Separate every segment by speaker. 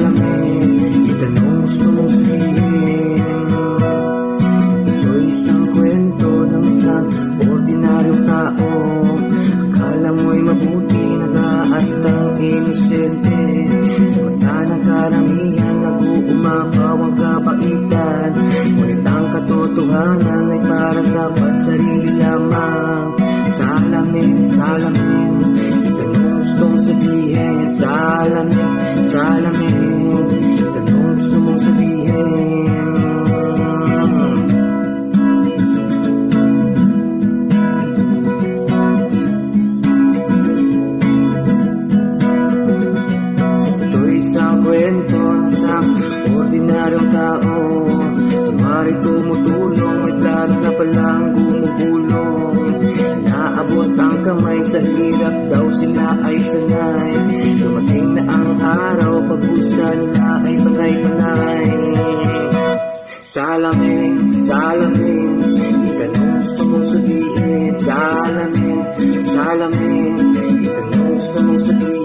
Speaker 1: salamin, itanong gusto mong sabihin. Ito'y isang kwento ng isang ordinaryong tao. Akala mo'y mabuti, nag-aastang inosente. Sa mata ng karamihan, nag-uumapaw ang kabaitan. Ngunit ang katotohanan ay para sa pansarili lamang. Salamin, salamin, itanong gustong sabihin. Salamin, salamin, itanong gusto mong sabihin. Ito'y isang kwento ng isang ordinaryong tao. Kunwari tumutulong, may plano na palang gumugulong. Naabot ang kamay, sa hirap daw sila ay sanay. Dumating na ang araw, pag-usa nila ay panay-panay. Salamin, salamin, itanong gusto mong sabihin. Salamin, salamin, itanong gusto mong sabihin.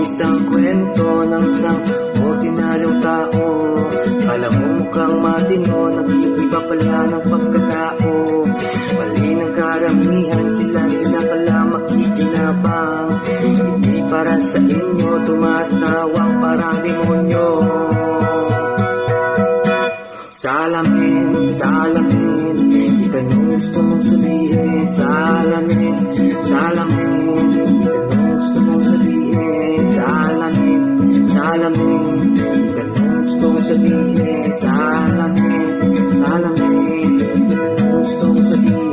Speaker 1: Isang kwento ng isang ordinaryong tao. Alam mo mukhang matino, nag-iiba pala ng pagkatao. Mali ng karamihan, sila pala makikinabang. Hindi para sa inyo, tumatawang parang demonyo. Salamin, salamin, itanong gusto mong sabihin. Salamin, salamin, itanong gusto mong sabihin. Salamin, salamin, itanong gusto mong sabihin. Salamin, salamin, itanong gusto mong sabihin.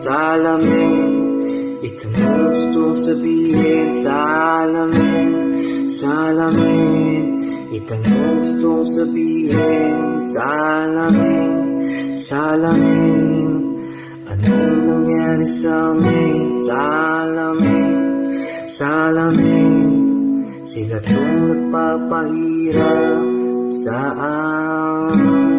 Speaker 1: Salamin, itanong gustong sabihin. Salamin, salamin, itanong gustong sabihin. Salamin, salamin, anong nangyari sa amin? Salamin, salamin, sila tong nagpapahirap sa amin.